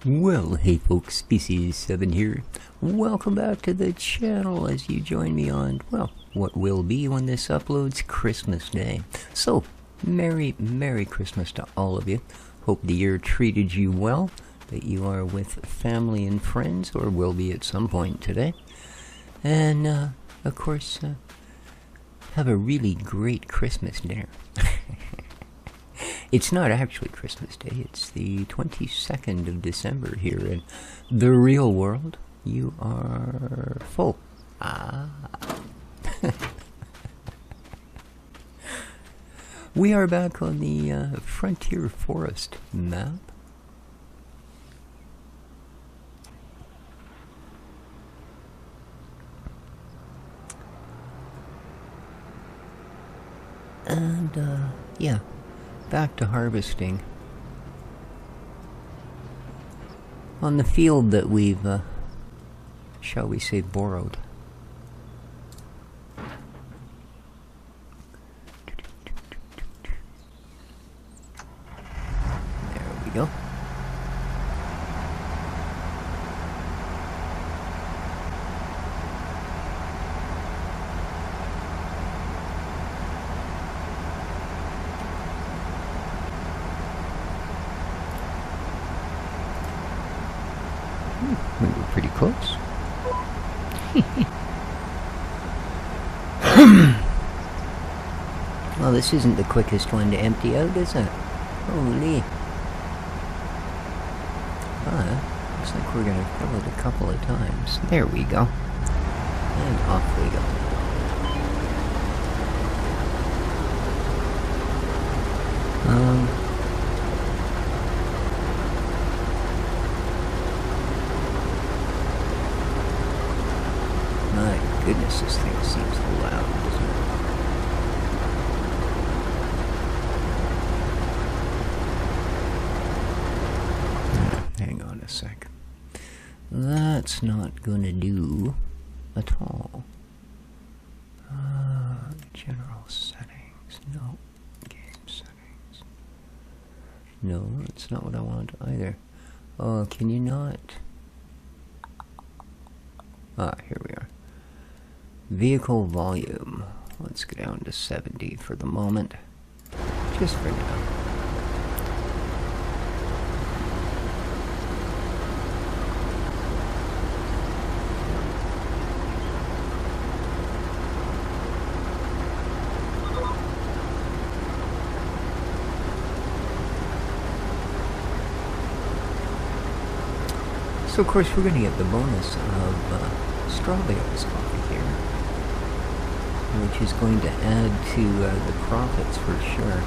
Well, hey folks, Species7 here. Welcome back to the channel as you join me on, well, what will be when this uploads, Christmas Day. So, Merry Christmas to all of you. Hope the year treated you well, that you are with family and friends, or will be at some point today. And, of course, have a really great Christmas dinner. It's not actually Christmas Day, it's the 22nd of December here in the real world. You are full. We are back on the Frontier Forest map. And, yeah. Back to harvesting on the field that we've, shall we say, borrowed. There we go. We were pretty close. Well, this isn't the quickest one to empty out, is it? Holy. Looks like we're gonna fill it a couple of times. There we go. And off we go. My goodness, this thing seems loud, doesn't it? Hang on a sec. That's not gonna do at all. General settings. No. Game settings. No, that's not what I want either. Oh, can you not? Here we are. Vehicle volume. Let's go down to 70 for the moment. Just for now. So of course we're going to get the bonus of strawberries coffee here, which is going to add to the profits for sure.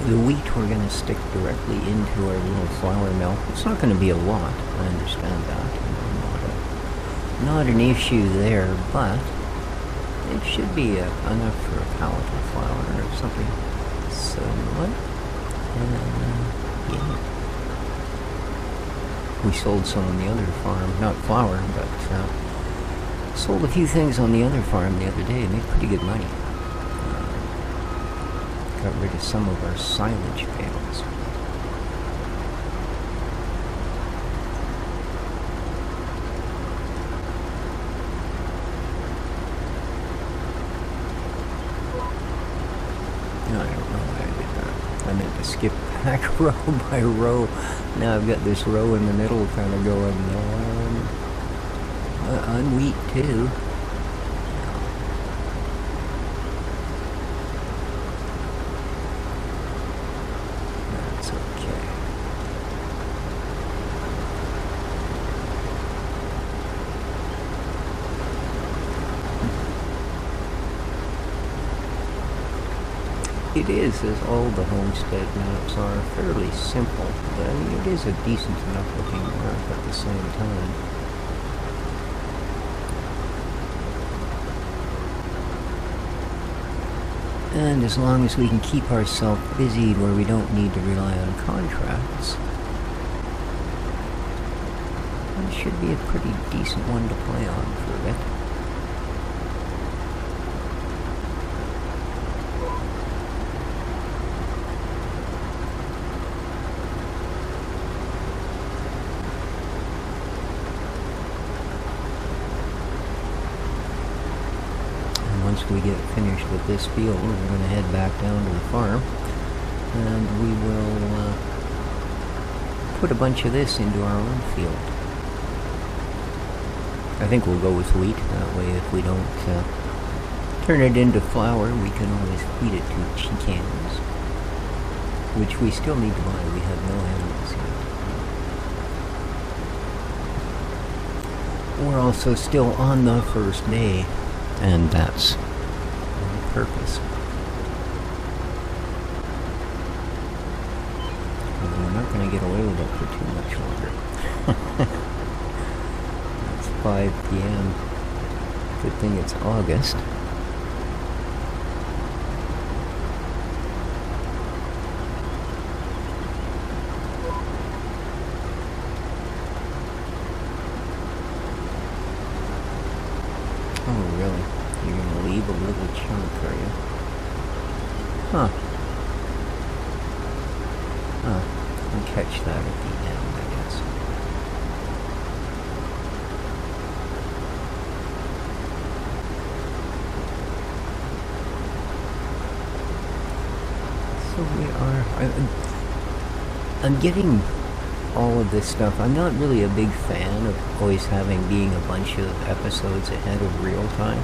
The wheat we're going to stick directly into our little flour mill. It's not going to be a lot, I understand that. Not an issue there, but it should be enough for a pallet of flour or something similar. And yeah. We sold some on the other farm, not flour, but sold a few things on the other farm the other day and made pretty good money. Got rid of some of our silage bales. No, I don't know why I did that. I meant to skip back row by row. Now I've got this row in the middle kind of going on wheat too. That's okay. It is, as all the homestead maps are, fairly simple, but I mean, it is a decent enough looking map at the same time. And as long as we can keep ourselves busy where we don't need to rely on contracts, it should be a pretty decent one to play on for a bit. once we get finished with this field, we're going to head back down to the farm, and we will put a bunch of this into our own field. I think we'll go with wheat. That way, if we don't turn it into flour, we can always feed it to chickens, which we still need to buy. We have no animals yet. We're also still on the first day, and that's the purpose. We're not going to get away with it for too much longer. It's 5 p.m. Good thing it's August. Oh, really? You're going to leave a little chunk, are you? Huh. Huh. I'll catch that at the end, I guess. So we are... I'm getting all of this stuff. I'm not really a big fan of always being a bunch of episodes ahead of real time.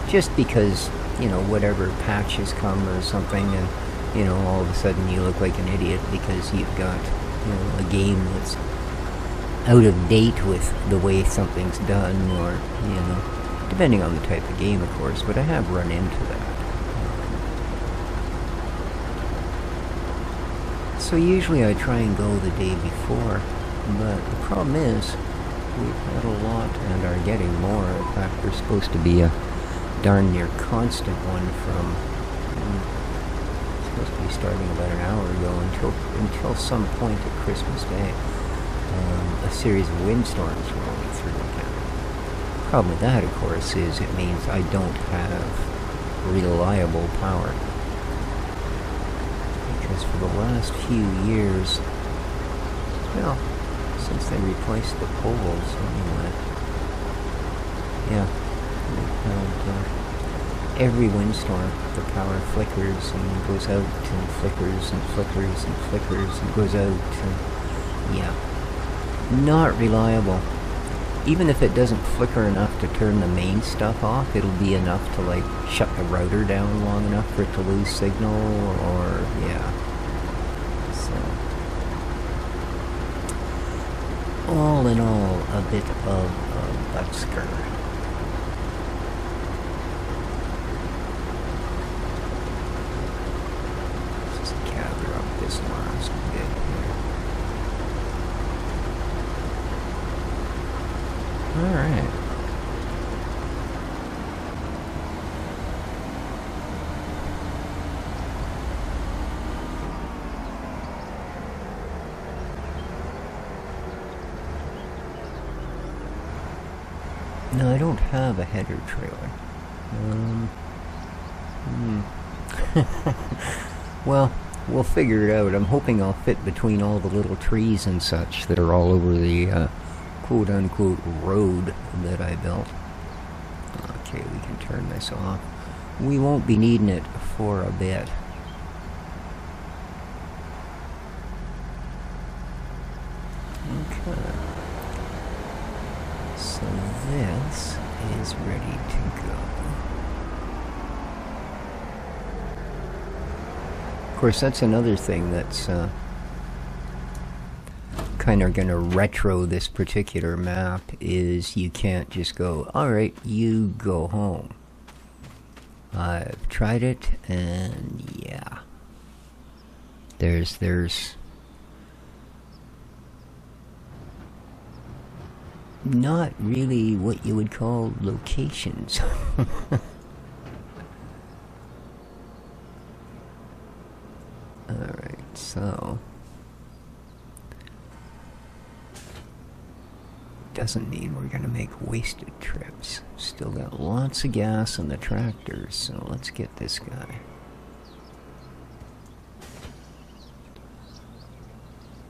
Just because, you know, whatever patches come or something, and, you know, all of a sudden you look like an idiot because you've got, you know, a game that's out of date with the way something's done, or, you know, depending on the type of game, of course, but I have run into that. So usually I try and go the day before, but the problem is we've had a lot and are getting more. In fact, there's supposed to be a darn near constant one from supposed to be starting about an hour ago until some point at Christmas Day. A series of windstorms rolling through again. Problem with that, of course, is it means I don't have reliable power. Because for the last few years, well, since they replaced the poles anyway, yeah, we've had every windstorm, the power flickers and goes out and flickers and flickers and flickers and goes out, and yeah, not reliable. Even if it doesn't flicker enough to turn the main stuff off, it'll be enough to, like, shut the router down long enough for it to lose signal, or, yeah. So, all in all, a bit of a butt-sker. Just gather up this last bit here. Alright. No, I don't have a header trailer. Well, we'll figure it out. I'm hoping I'll fit between all the little trees and such that are all over the quote-unquote road that I built. Okay, we can turn this off. We won't be needing it for a bit. Okay. So this is ready to go. Of course, that's another thing that's kind of going to retro this particular map, is you can't just go, alright, you go home. I've tried it, and yeah. There's not really what you would call locations. Alright, so doesn't mean we're gonna make wasted trips. Still got lots of gas in the tractors, so let's get this guy.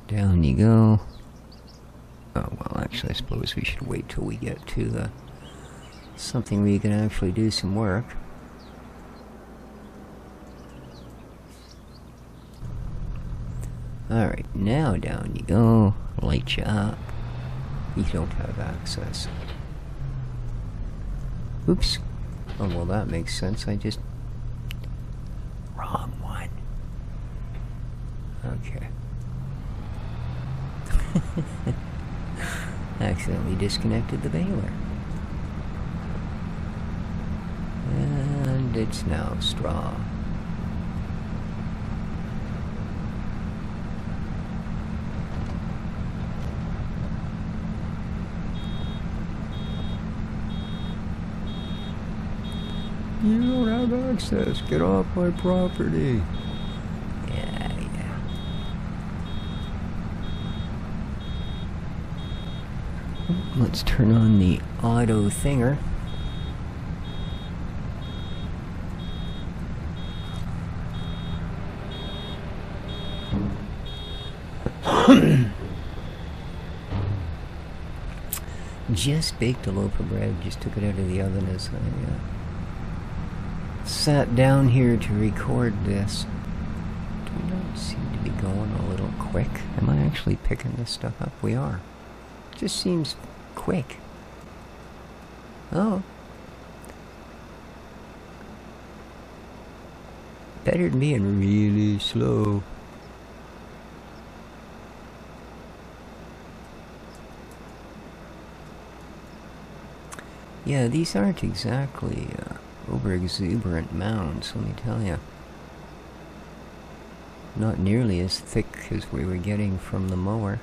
Down you go. Oh, well, actually, I suppose we should wait till we get to something where you can actually do some work. Alright, now down you go. Light you up. You don't have access. Oops. Oh, well, that makes sense. I just... Wrong one. Okay. Accidentally disconnected the baler. And it's now straw. You don't have access. Get off my property. Yeah. Let's turn on the auto thinger. Just baked a loaf of bread. Just took it out of the oven as I sat down here to record this. Do we not seem to be going a little quick? Am I actually picking this stuff up? We are. It just seems quick. Oh. Better than being really slow. Yeah, these aren't exactly over-exuberant mounds, let me tell you. Not nearly as thick as we were getting from the mower.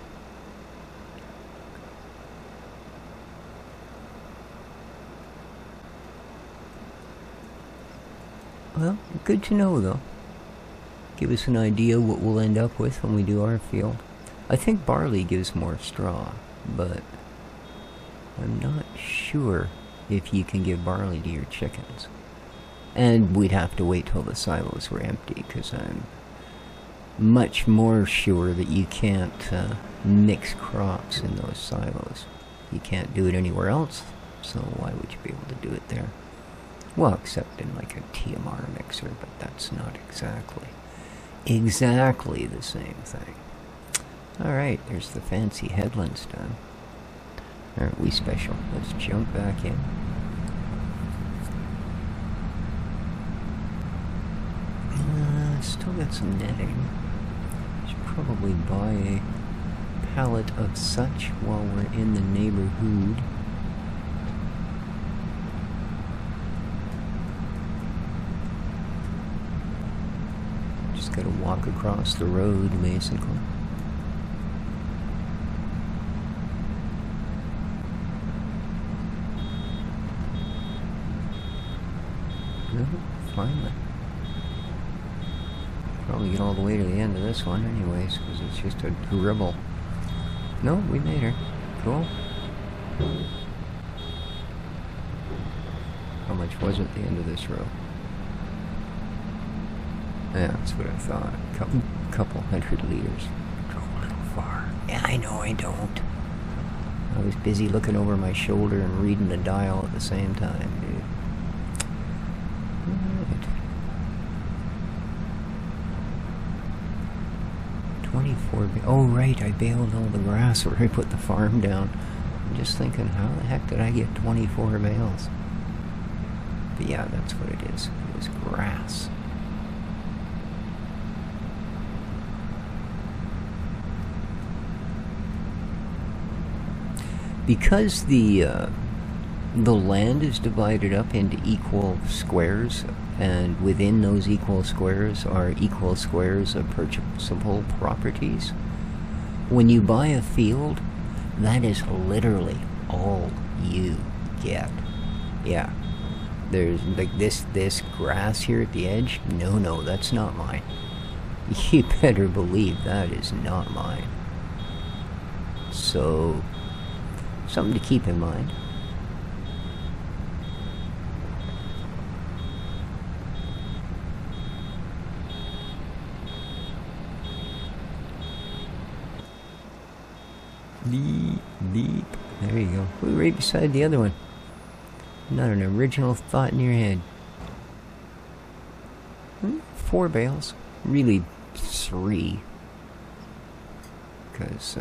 Well, good to know, though. Give us an idea what we'll end up with when we do our field. I think barley gives more straw, but I'm not sure if you can give barley to your chickens. And we'd have to wait till the silos were empty, because I'm much more sure that you can't mix crops in those silos. You can't do it anywhere else, so why would you be able to do it there? Well, except in like a TMR mixer, but that's not exactly the same thing. Alright, there's the fancy headlands done. Aren't we special? Let's jump back in. Still got some netting. Should probably buy a pallet of such while we're in the neighborhood. Just gotta walk across the road, basically. Finally. Probably get all the way to the end of this one anyways, because it's just a dribble. No, we made her. Cool. How much was it at the end of this row? Yeah, that's what I thought. Couple hundred liters. Drove a little far. Yeah, I know I don't. I was busy looking over my shoulder and reading the dial at the same time, dude. 24 oh right, I baled all the grass where I put the farm down. I'm just thinking, how the heck did I get 24 bales? But yeah, that's what it is. It was grass. Because the land is divided up into equal squares, and within those equal squares are equal squares of purchasable properties. When you buy a field, that is literally all you get. Yeah. There's like this grass here at the edge. No, that's not mine. You better believe that is not mine. So, something to keep in mind. Beep. There you go. We're right beside the other one. Not an original thought in your head. 4 bales. Really 3. because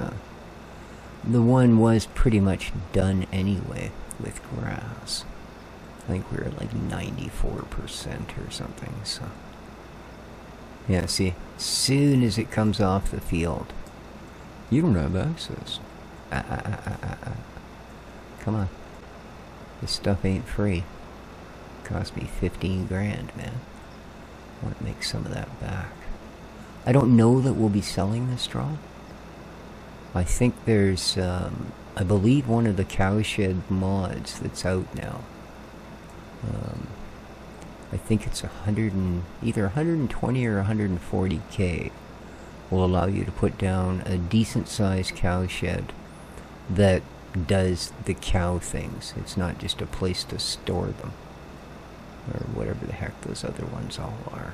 the one was pretty much done anyway with grass. I think we were like 94% or something, so. Yeah, see, as soon as it comes off the field, you don't have access. Come on. This stuff ain't free. Cost me 15 grand, man. I want to make some of that back. I don't know that we'll be selling this straw. I think there's, I believe one of the cowshed mods that's out now. I think it's either 120 or 140k will allow you to put down a decent sized cowshed that does the cow things. It's not just a place to store them, or whatever the heck those other ones all are.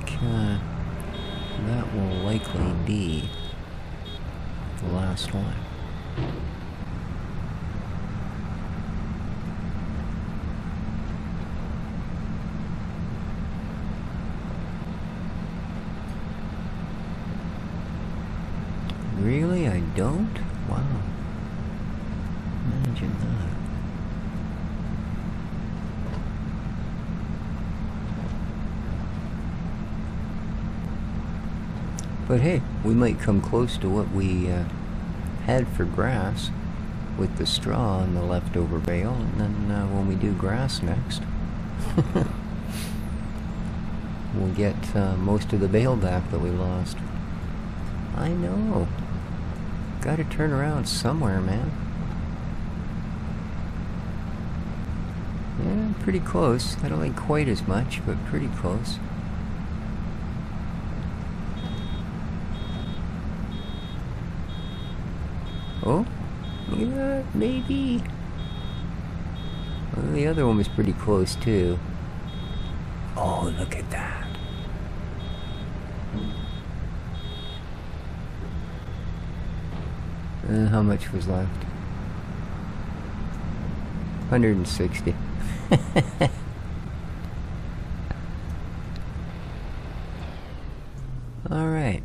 Okay, that will likely be the last one. Really? I don't? Wow. Imagine that. But hey, we might come close to what we had for grass with the straw and the leftover bale, and then when we do grass next, we'll get most of the bale back that we lost. I know. Gotta turn around somewhere, man. Yeah, pretty close. I don't think quite as much, but pretty close. Oh, look at that, maybe. Well, the other one was pretty close, too. Oh, look at that. How much was left? 160. Alright.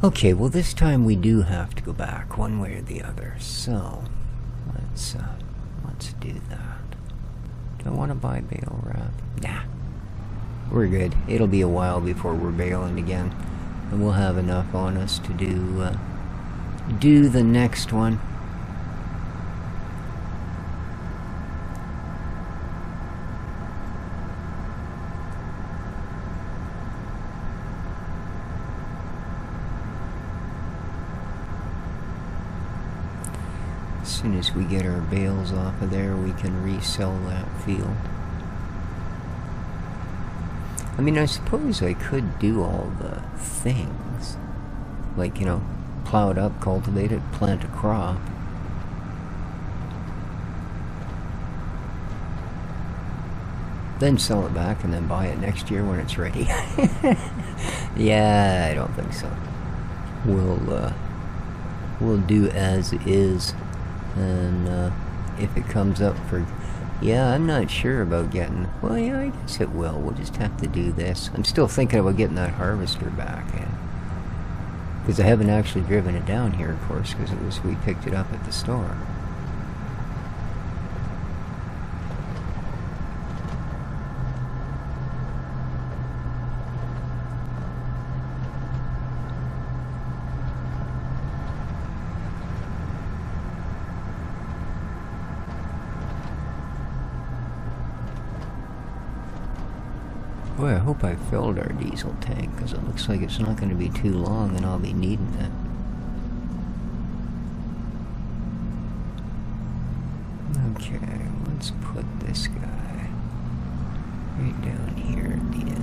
Okay, well this time we do have to go back one way or the other, so let's do that. Do I want to buy bale wrap? Nah. We're good. It'll be a while before we're baling again. And we'll have enough on us to do the next one. As soon as we get our bales off of there, we can resell that field. I mean, I suppose I could do all the things. Like, you know, plow it up, cultivate it, plant a crop. Then sell it back and then buy it next year when it's ready. Yeah, I don't think so. We'll do as is. And if it comes up for... Yeah, I'm not sure about getting... Well, yeah, I guess it will. We'll just have to do this. I'm still thinking about getting that harvester back. Because I haven't actually driven it down here, of course, because we picked it up at the store. Boy, I hope I filled our diesel tank, because it looks like it's not going to be too long and I'll be needing it. Okay, let's put this guy right down here at the end.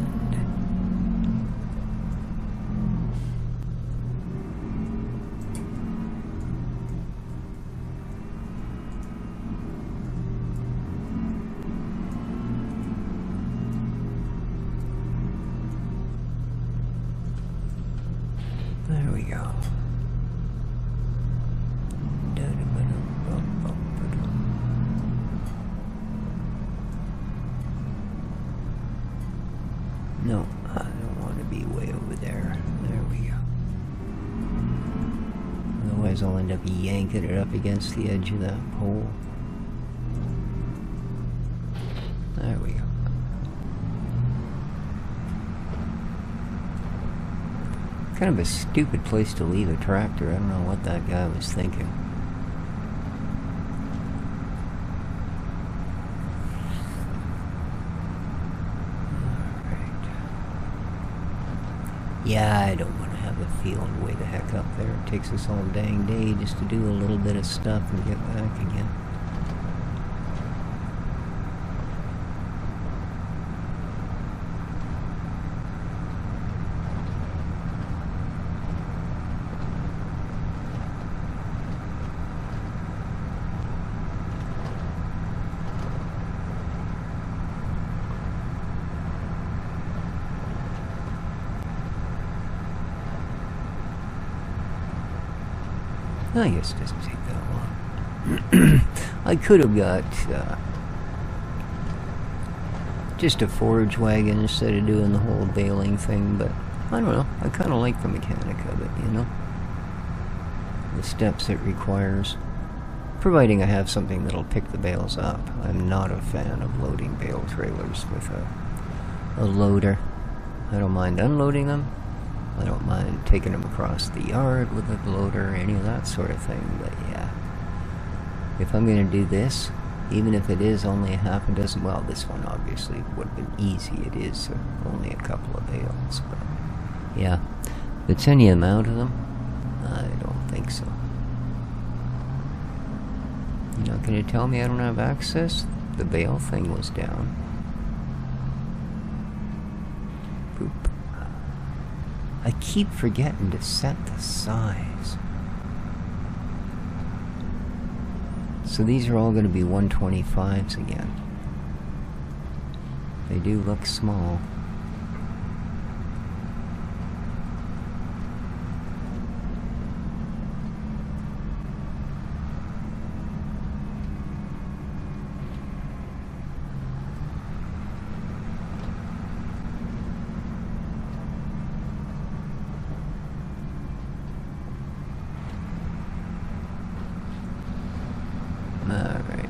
There we go. No, I don't want to be way over there. There we go. Otherwise I'll end up yanking it up against the edge of that pole. There we go. Kind of a stupid place to leave a tractor. I don't know what that guy was thinking. Alright. Yeah, I don't want to have a field way the heck up there. It takes us all dang day just to do a little bit of stuff and get back again. I guess it doesn't take that long. I could have got just a forage wagon instead of doing the whole baling thing, but I don't know. I kind of like the mechanic of it, you know? The steps it requires. Providing I have something that'll pick the bales up. I'm not a fan of loading bale trailers with a loader. I don't mind unloading them. I don't mind taking them across the yard with a loader, any of that sort of thing, but yeah. If I'm going to do this, even if it is only a half a dozen, well, this one obviously would have been easy. It is only a couple of bales, but yeah. If it's any amount of them, I don't think so. You're not going to tell me I don't have access? The bale thing was down. Boop. I keep forgetting to set the size. So these are all going to be 125s again. They do look small. Alright.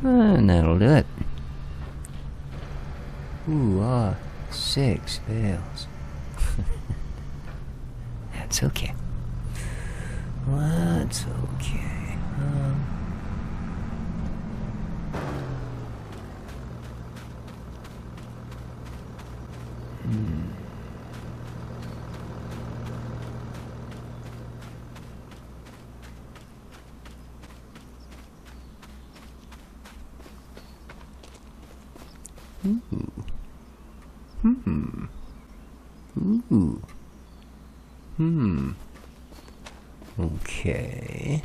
And that'll do it. Ooh, 6 bales. That's okay. That's okay. Okay.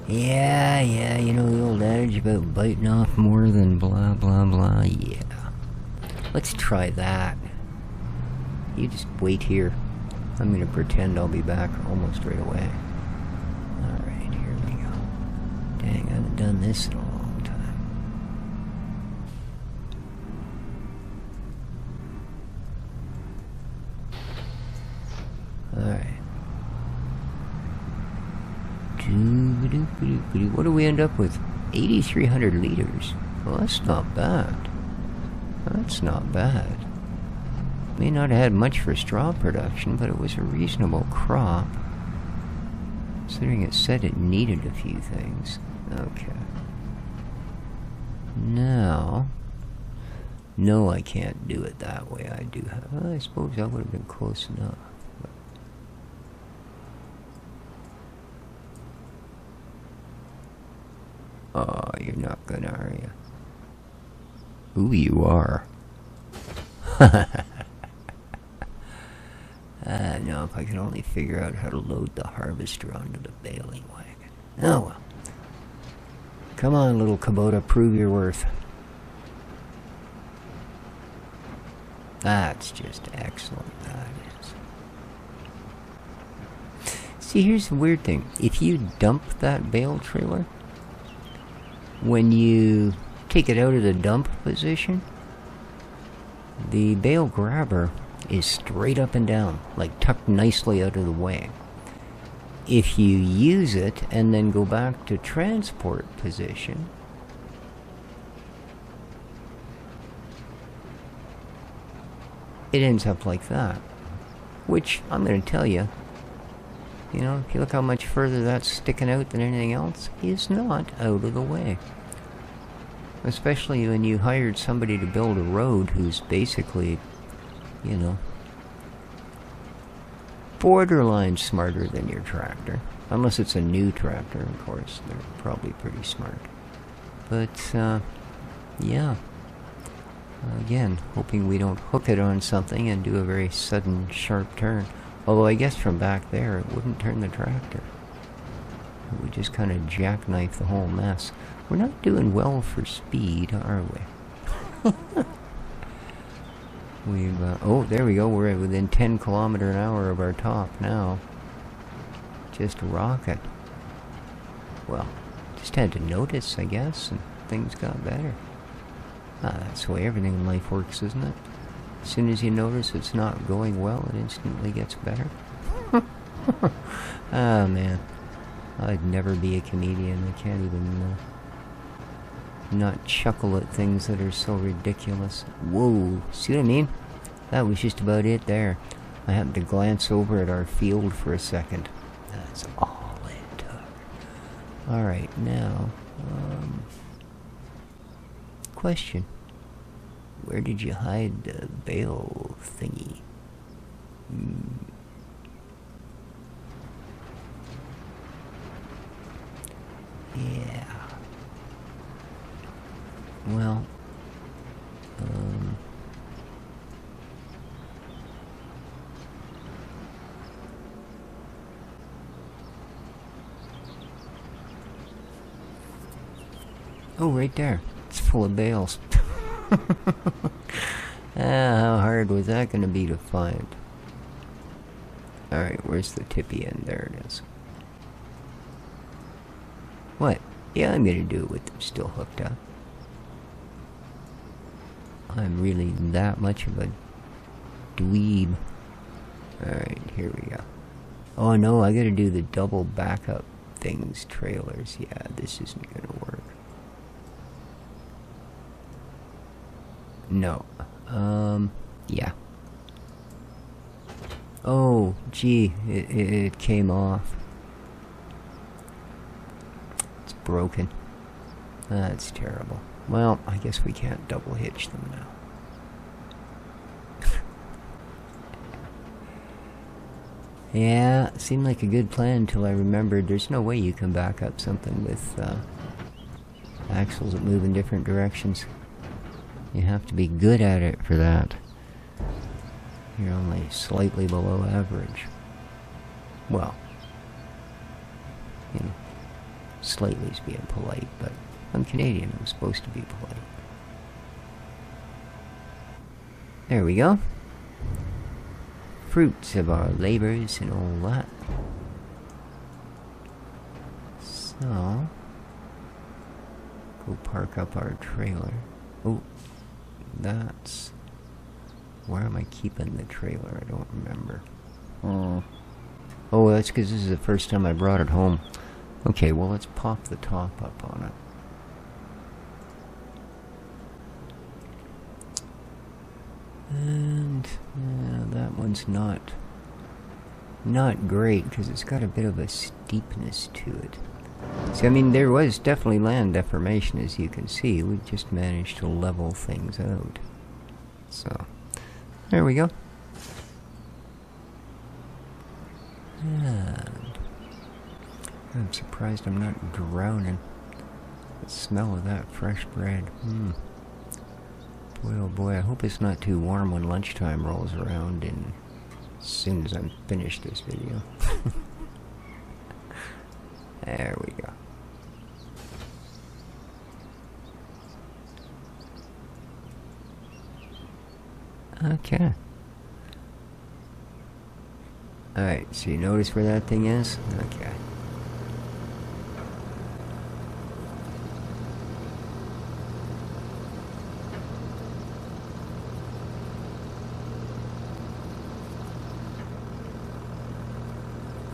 Yeah, you know the old adage about biting off more than blah blah blah, yeah. Let's try that. You just wait here. I'm gonna pretend I'll be back almost right away. Alright, here we go. Dang, I haven't done this in a long time. Alright. What do we end up with? 8,300 liters. Well, that's not bad. That's not bad. May not have had much for straw production, but it was a reasonable crop. Considering it said it needed a few things. Okay. Now... No, I can't do it that way. I do have... Well, I suppose that would have been close enough. Oh, you're not gonna, are you? Ooh, you are. Now, if I could only figure out how to load the harvester onto the baling wagon. Oh well. Come on, little Kubota, prove your worth. That's just excellent, that is. See, here's the weird thing. If you dump that bale trailer, when you take it out of the dump position, the bale grabber is straight up and down, like tucked nicely out of the way. If you use it and then go back to transport position, it ends up like that. Which, I'm going to tell you, you know, if you look how much further that's sticking out than anything else, is not out of the way. Especially when you hired somebody to build a road who's basically, you know, borderline smarter than your tractor. Unless it's a new tractor, of course. They're probably pretty smart. But, yeah. Again, hoping we don't hook it on something and do a very sudden, sharp turn. Although I guess from back there, it wouldn't turn the tractor. It would just kind of jackknife the whole mess. We're not doing well for speed, are we? We've, oh, there we go. We're within 10 km/h of our top now. Just rocket. Well, just had to notice, I guess, and things got better. That's the way everything in life works, isn't it? As soon as you notice it's not going well, it instantly gets better. Ah, man. I'd never be a comedian. I can't even not chuckle at things that are so ridiculous. Whoa, see what I mean? That was just about it there. I happened to glance over at our field for a second. That's all it took. Alright, now, question. Where did you hide the bale thingy? Yeah. Well, oh, right there. It's full of bales. How hard was that going to be to find? Alright, where's the tippy end? There it is. What? Yeah, I'm going to do it with them still hooked up. I'm really that much of a dweeb. Alright, here we go. Oh no, I gotta do the double backup things, trailers. Yeah, this isn't gonna work. No. Yeah. Oh, gee, it came off. It's broken. That's terrible. Well, I guess we can't double hitch them now. Yeah, it seemed like a good plan until I remembered there's no way you can back up something with axles that move in different directions. You have to be good at it for that. You're only slightly below average. Well, you know, slightly's being polite, but I'm Canadian, I'm supposed to be polite. There we go. Fruits of our labors and all that. So, go park up our trailer. Oh, that's... Where am I keeping the trailer? I don't remember. Oh, that's because this is the first time I brought it home. Okay, well, let's pop the top up on it. And that one's not great because it's got a bit of a steepness to it. See, I mean, there was definitely land deformation, as you can see. We just managed to level things out. So, there we go. And I'm surprised I'm not drowning. The smell of that fresh bread. Boy, oh boy, I hope it's not too warm when lunchtime rolls around in As soon as I'm finished this video. There we go. Okay. Alright, so you notice where that thing is? Okay.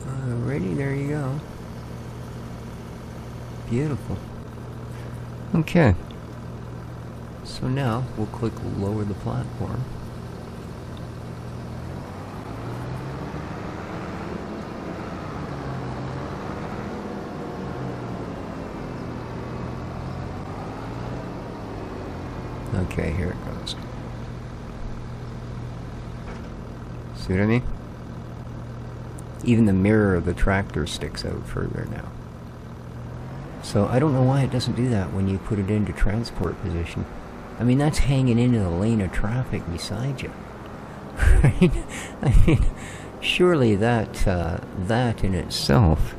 Alrighty, there you go. Beautiful. Okay. So now we'll click lower the platform. Okay, here it goes. See what I mean? Even the mirror of the tractor sticks out further now. So I don't know why it doesn't do that when you put it into transport position. I mean, that's hanging into the lane of traffic beside you. Right? I mean, surely that in itself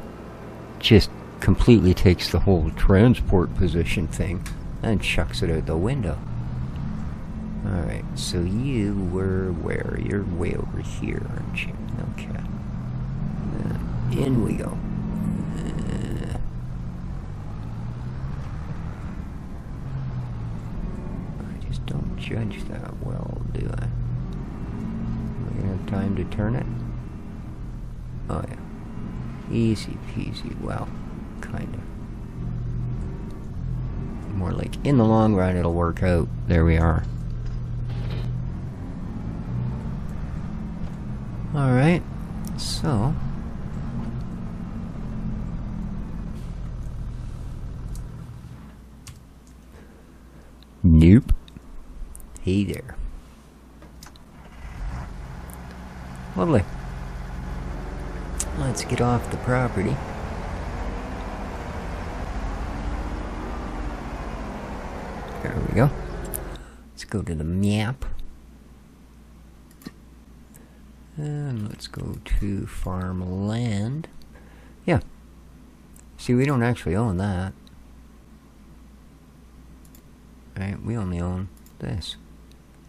just completely takes the whole transport position thing and chucks it out the window. Alright, so you were where? You're way over here, aren't you? Okay. In we go. I just don't judge that well, do I? Am I gonna have time to turn it? Oh yeah. Easy peasy. Well, kinda. More like, in the long run it'll work out. There we are. Alright, so nope. Hey there. Lovely. Let's get off the property. There we go. Let's go to the map. And let's go to farmland. Yeah. See, we don't actually own that. Right, we only own this,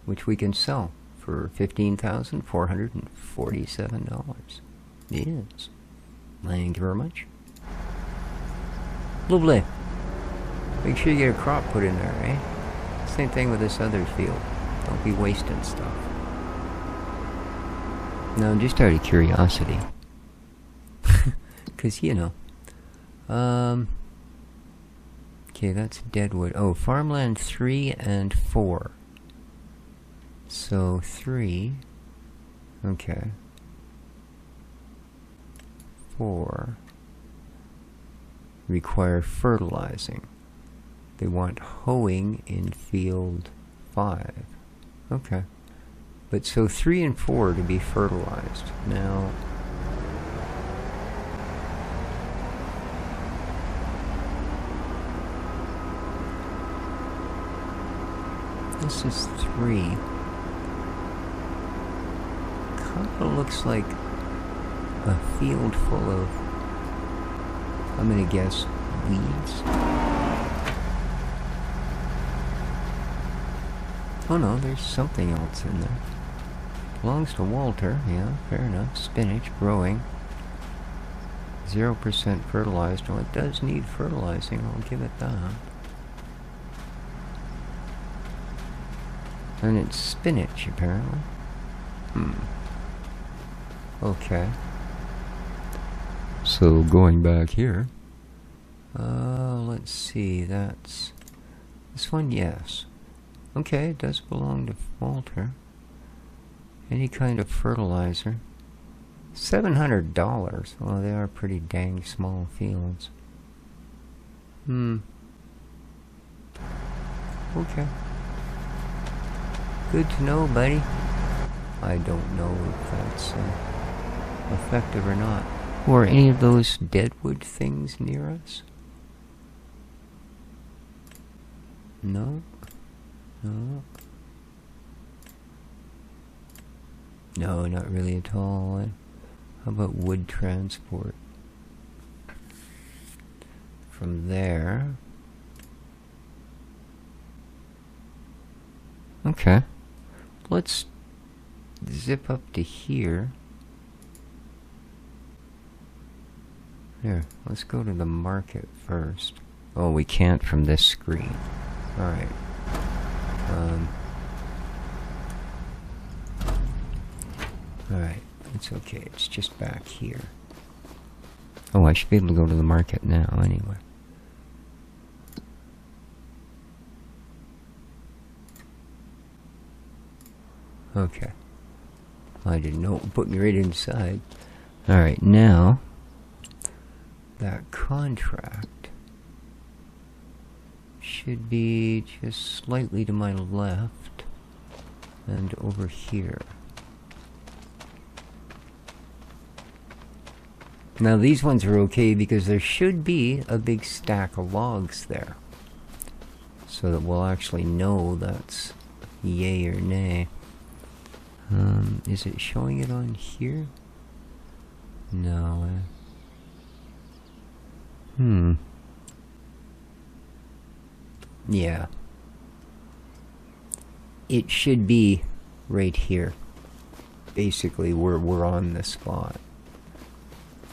which we can sell for $15,447. Yes. Thank you very much. Lovely. Make sure you get a crop put in there, eh? Same thing with this other field. Don't be wasting stuff. No, just out of curiosity. Because, you know. Okay, that's Deadwood. Oh, farmland 3 and 4. So, 3. Okay. 4. Require fertilizing. They want hoeing in field 5. Okay. But so 3 and 4 to be fertilized. Now, this is 3. Kinda looks like a field full of, I'm gonna guess, weeds. Oh no, there's something else in there. Belongs to Walter, yeah, fair enough. Spinach, growing. 0% fertilized. Well, it does need fertilizing, I'll give it that. And it's spinach, apparently. Okay. So, going back here. Let's see, that's... this one, yes. Okay, it does belong to Walter. Any kind of fertilizer. $700. Well, they are pretty dang small fields. Okay. Good to know, buddy. I don't know if that's effective or not. Or any of those deadwood things near us? No? No? No, not really at all. How about wood transport? From there. Okay. Let's zip up to here. Here, let's go to the market first. Oh, we can't from this screen. Alright. Alright, it's okay. It's just back here. Oh, I should be able to go to the market now, anyway. Okay. I didn't know it would put me right inside. Alright, now that contract should be just slightly to my left and over here. Now these ones are okay because there should be a big stack of logs there, so that we'll actually know that's yay or nay. Is it showing it on here? No. Yeah. It should be right here. Basically, we're on the spot.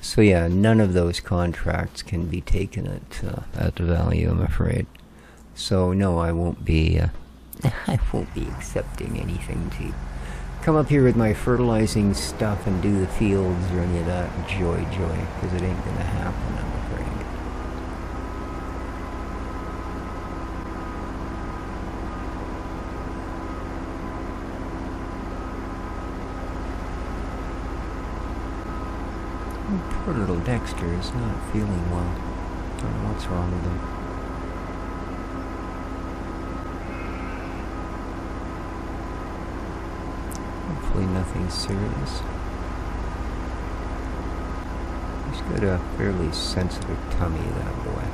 So yeah, none of those contracts can be taken at the value, I'm afraid. So no, I won't be accepting anything to come up here with my fertilizing stuff and do the fields or any of that joy, because it ain't gonna happen, I'm afraid. Poor little Dexter is not feeling well. I don't know what's wrong with him. Hopefully nothing serious. He's got a fairly sensitive tummy, that boy.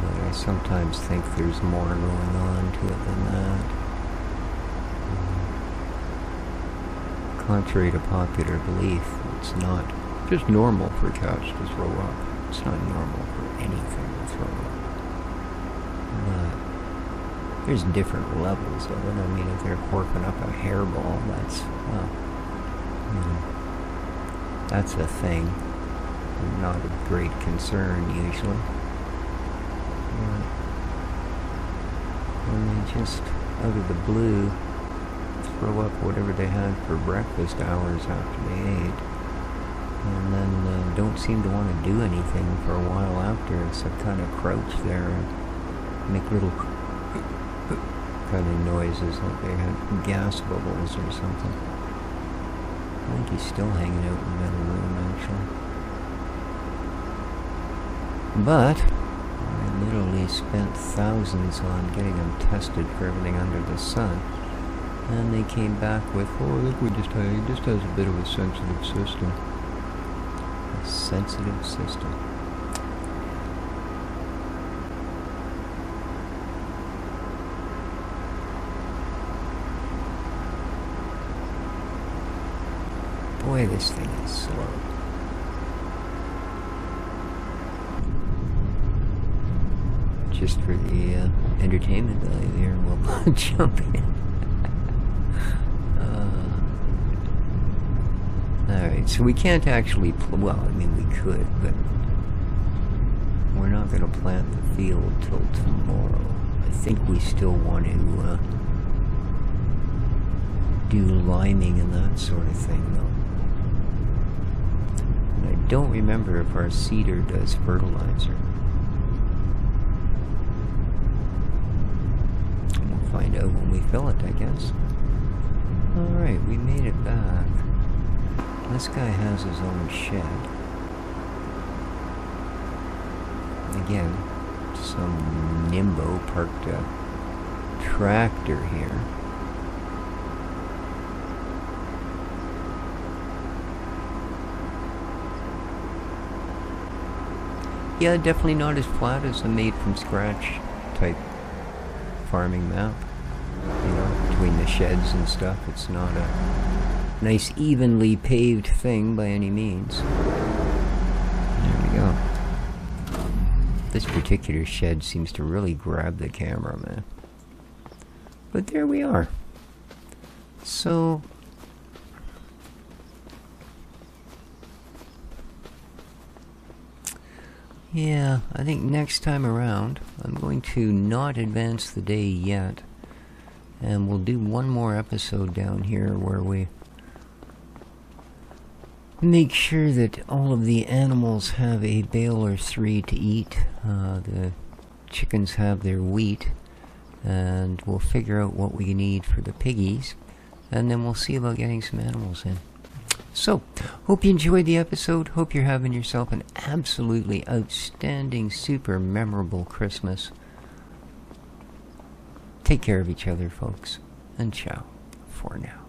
But I sometimes think there's more going on to it than that. Contrary to popular belief, it's not just normal for cats to throw up. It's not normal for anything to throw up. But there's different levels of it. I mean, if they're corking up a hairball, that's, well, that's a thing. Not a great concern, usually. But when they just, out of the blue, throw up whatever they had for breakfast hours after they ate, and then don't seem to want to do anything for a while after, except kind of crouch there and make little kind of noises like they had gas bubbles or something. I think he's still hanging out in the middle room, actually. But I literally spent thousands on getting them tested for everything under the sun. And they came back with, oh, I think he just has a bit of a sensitive system. A sensitive system. Boy, this thing is slow. Just for the entertainment value here, we'll jump in. Alright, so we can't actually, well, I mean we could, but we're not going to plant the field till tomorrow. I think we still want to do liming and that sort of thing, though. And I don't remember if our seeder does fertilizer. We'll find out when we fill it, I guess. Alright, we made it back. This guy has his own shed. Again, some nimbo parked a tractor here. Yeah, definitely not as flat as a made-from-scratch type farming map. You know, between the sheds and stuff, it's not a nice evenly paved thing by any means. There we go. This particular shed seems to really grab the camera, man. But there we are. So, yeah, I think next time around, I'm going to not advance the day yet. And we'll do one more episode down here where we make sure that all of the animals have a bale or 3 to eat. The chickens have their wheat. And we'll figure out what we need for the piggies. And then we'll see about getting some animals in. So, hope you enjoyed the episode. Hope you're having yourself an absolutely outstanding, super memorable Christmas. Take care of each other, folks. And ciao for now.